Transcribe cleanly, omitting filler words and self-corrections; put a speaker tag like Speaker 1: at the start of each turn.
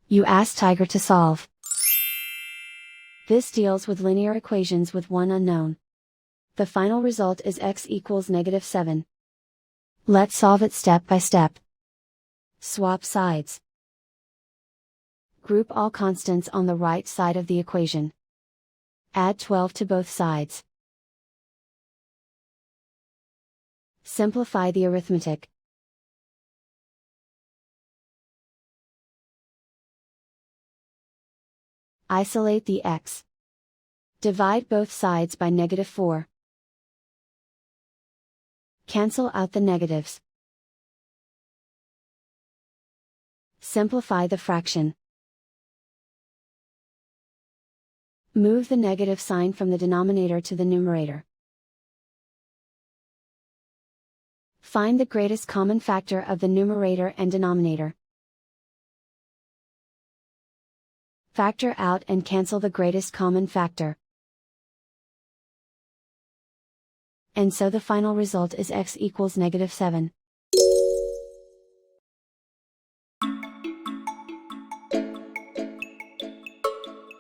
Speaker 1: You ask Tiger to solve. This deals with linear equations with one unknown. The final result is x equals -7. Let's solve it step by step. Swap sides. Group all constants on the right side of the equation. Add 12 to both sides. Simplify the arithmetic. Isolate the x. Divide both sides by -4. Cancel out the negatives. Simplify the fraction. Move the negative sign from the denominator to the numerator. Find the greatest common factor of the numerator and denominator. Factor out and cancel the greatest common factor. And so the final result is x equals -7.